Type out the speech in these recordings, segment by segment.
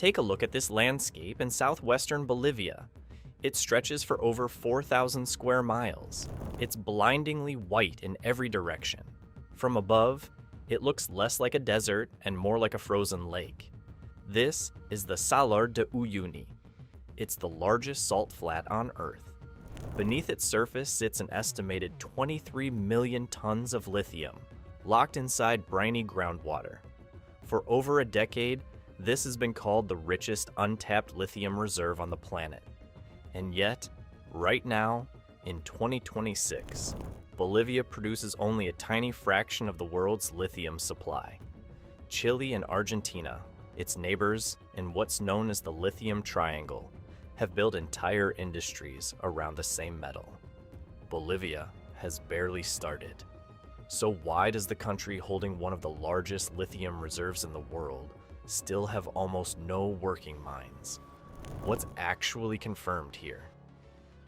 Take a look at this landscape in southwestern Bolivia. It stretches for over 4,000 square miles. It's blindingly white in every direction. From above, it looks less like a desert and more like a frozen lake. This is the Salar de Uyuni. It's the largest salt flat on Earth. Beneath its surface sits an estimated 23 million tons of lithium, locked inside briny groundwater. For over a decade, this has been called the richest untapped lithium reserve on the planet. And yet, right now, in 2026, Bolivia produces only a tiny fraction of the world's lithium supply. Chile and Argentina, its neighbors in what's known as the Lithium Triangle, have built entire industries around the same metal. Bolivia has barely started. So why does the country holding one of the largest lithium reserves in the world still have almost no working mines? What's actually confirmed here?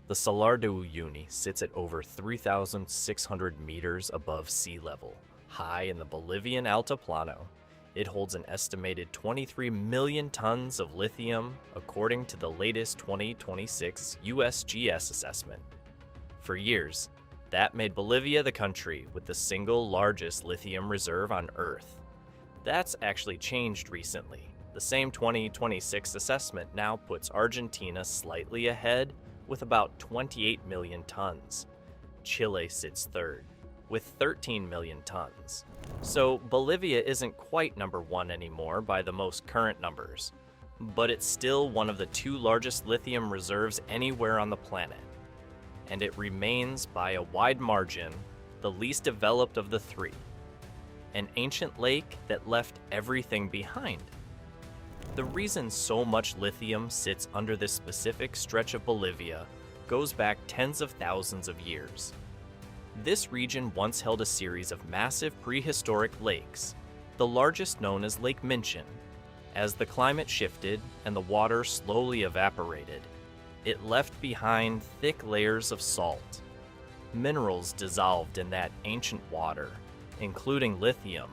The Salar de Uyuni sits at over 3,600 meters above sea level, high in the Bolivian Altiplano. It holds an estimated 23 million tons of lithium, according to the latest 2026 USGS assessment. For years, that made Bolivia the country with the single largest lithium reserve on Earth. That's actually changed recently. The same 2026 assessment now puts Argentina slightly ahead with about 28 million tons. Chile sits third, with 13 million tons. So Bolivia isn't quite number one anymore by the most current numbers, but it's still one of the two largest lithium reserves anywhere on the planet. And it remains by a wide margin the least developed of the three. An ancient lake that left everything behind. The reason so much lithium sits under this specific stretch of Bolivia goes back tens of thousands of years. This region once held a series of massive prehistoric lakes, the largest known as Lake Minchin. As the climate shifted and the water slowly evaporated, it left behind thick layers of salt. Minerals dissolved in that ancient water, including lithium,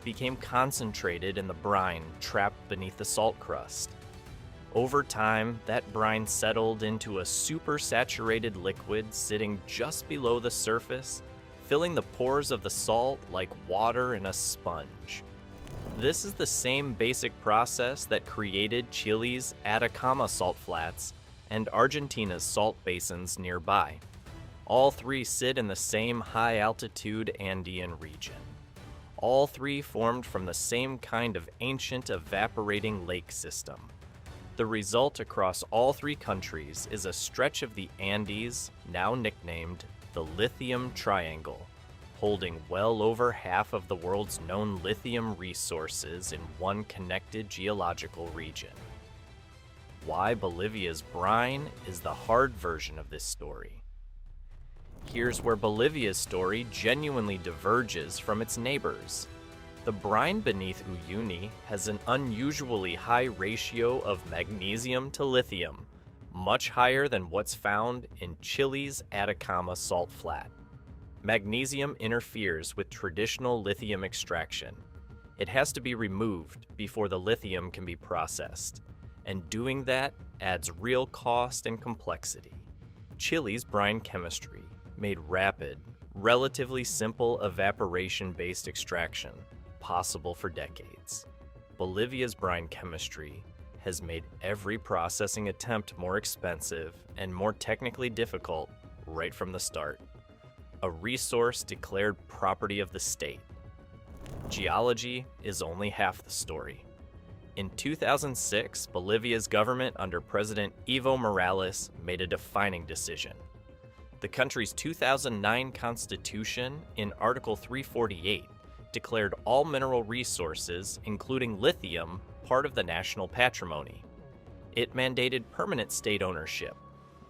became concentrated in the brine trapped beneath the salt crust. Over time, that brine settled into a supersaturated liquid sitting just below the surface, filling the pores of the salt like water in a sponge. This is the same basic process that created Chile's Atacama salt flats and Argentina's salt basins nearby. All three sit in the same high-altitude Andean region. All three formed from the same kind of ancient evaporating lake system. The result across all three countries is a stretch of the Andes, now nicknamed the Lithium Triangle, holding well over half of the world's known lithium resources in one connected geological region. Why Bolivia's brine is the hard version of this story. Here's where Bolivia's story genuinely diverges from its neighbors. The brine beneath Uyuni has an unusually high ratio of magnesium to lithium, much higher than what's found in Chile's Atacama salt flat. Magnesium interferes with traditional lithium extraction. It has to be removed before the lithium can be processed, and doing that adds real cost and complexity. Chile's brine chemistry made rapid, relatively simple evaporation-based extraction possible for decades. Bolivia's brine chemistry has made every processing attempt more expensive and more technically difficult right from the start. A resource declared property of the state. Geology is only half the story. In 2006, Bolivia's government under President Evo Morales made a defining decision. The country's 2009 constitution, in Article 348, declared all mineral resources, including lithium, part of the national patrimony. It mandated permanent state ownership.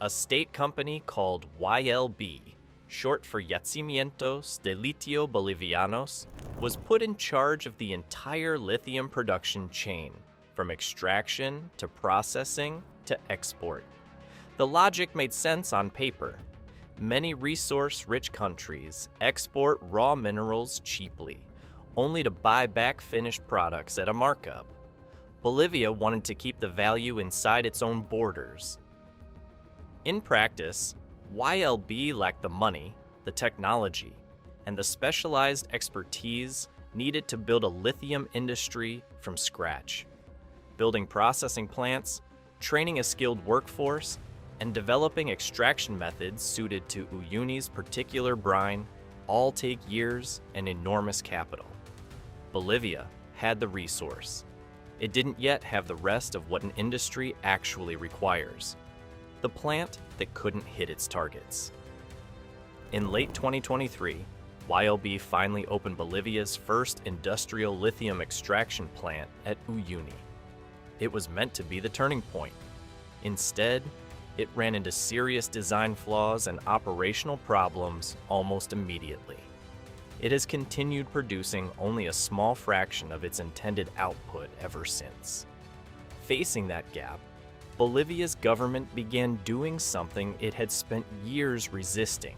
A state company called YLB, short for Yacimientos de Litio Bolivianos, was put in charge of the entire lithium production chain, from extraction to processing to export. The logic made sense on paper. Many resource-rich countries export raw minerals cheaply, only to buy back finished products at a markup. Bolivia wanted to keep the value inside its own borders. In practice, YLB lacked the money, the technology, and the specialized expertise needed to build a lithium industry from scratch. Building processing plants, training a skilled workforce, and developing extraction methods suited to Uyuni's particular brine all take years and enormous capital. Bolivia had the resource. It didn't yet have the rest of what an industry actually requires: the plant that couldn't hit its targets. In late 2023, YLB finally opened Bolivia's first industrial lithium extraction plant at Uyuni. It was meant to be the turning point. Instead, it ran into serious design flaws and operational problems almost immediately. It has continued producing only a small fraction of its intended output ever since. Facing that gap, Bolivia's government began doing something it had spent years resisting: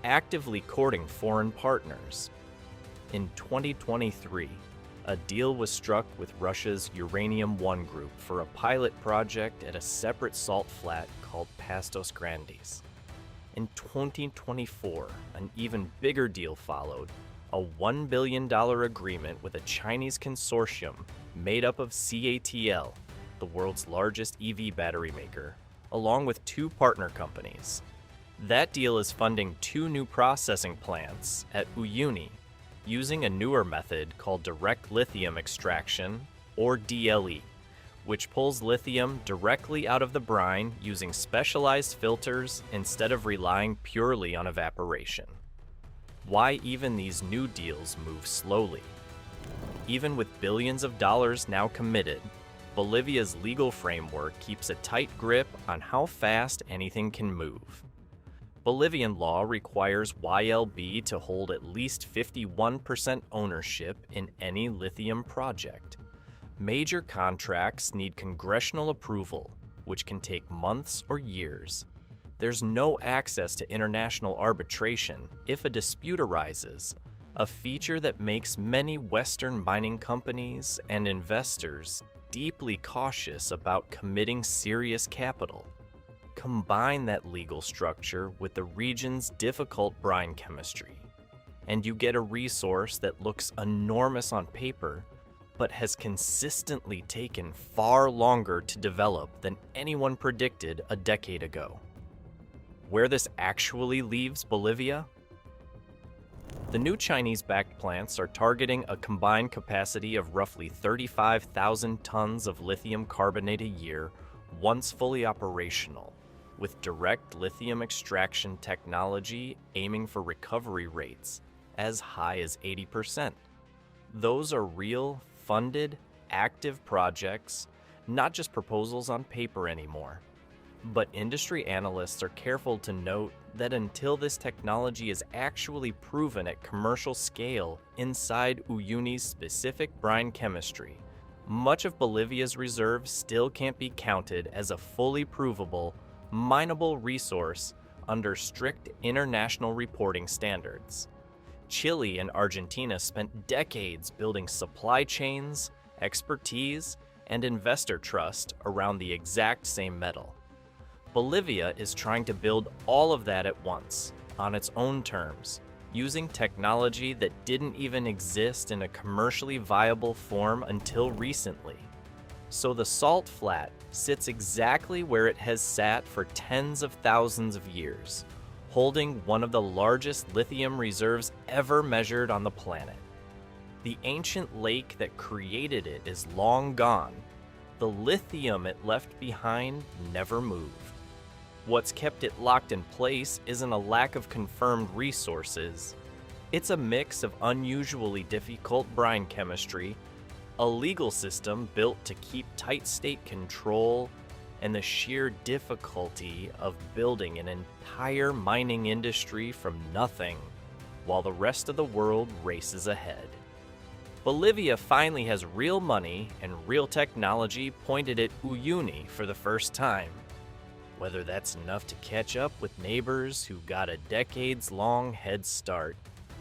actively courting foreign partners. In 2023, a deal was struck with Russia's Uranium One group for a pilot project at a separate salt flat called Pastos Grandes. In 2024, an even bigger deal followed: a $1 billion agreement with a Chinese consortium made up of CATL, the world's largest EV battery maker, along with 2 partner companies. That deal is funding 2 new processing plants at Uyuni, using a newer method called direct lithium extraction, or DLE, which pulls lithium directly out of the brine using specialized filters instead of relying purely on evaporation. Why even these new deals move slowly? Even with billions of dollars now committed, Bolivia's legal framework keeps a tight grip on how fast anything can move. Bolivian law requires YLB to hold at least 51% ownership in any lithium project. Major contracts need congressional approval, which can take months or years. There's no access to international arbitration if a dispute arises, a feature that makes many Western mining companies and investors deeply cautious about committing serious capital. Combine that legal structure with the region's difficult brine chemistry, and you get a resource that looks enormous on paper, but has consistently taken far longer to develop than anyone predicted a decade ago. Where this actually leaves Bolivia? The new Chinese-backed plants are targeting a combined capacity of roughly 35,000 tons of lithium carbonate a year once fully operational, with direct lithium extraction technology aiming for recovery rates as high as 80%. Those are real, funded, active projects, not just proposals on paper anymore. But industry analysts are careful to note that until this technology is actually proven at commercial scale inside Uyuni's specific brine chemistry, much of Bolivia's reserves still can't be counted as a fully provable, mineable resource under strict international reporting standards. Chile and Argentina spent decades building supply chains, expertise, and investor trust around the exact same metal. Bolivia is trying to build all of that at once, on its own terms, using technology that didn't even exist in a commercially viable form until recently. So the salt flat sits exactly where it has sat for tens of thousands of years, holding one of the largest lithium reserves ever measured on the planet. The ancient lake that created it is long gone. The lithium it left behind never moved. What's kept it locked in place isn't a lack of confirmed resources. It's a mix of unusually difficult brine chemistry, a legal system built to keep tight state control, and the sheer difficulty of building an entire mining industry from nothing while the rest of the world races ahead. Bolivia finally has real money and real technology pointed at Uyuni for the first time. Whether that's enough to catch up with neighbors who got a decades-long head start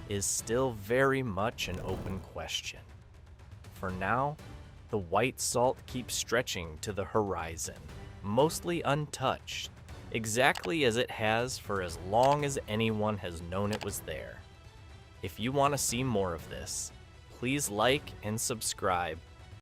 is still very much an open question. For now, the The white salt keeps stretching to the horizon, mostly untouched, exactly as it has for as long as anyone has known it was there. If you want to see more of this, please like and subscribe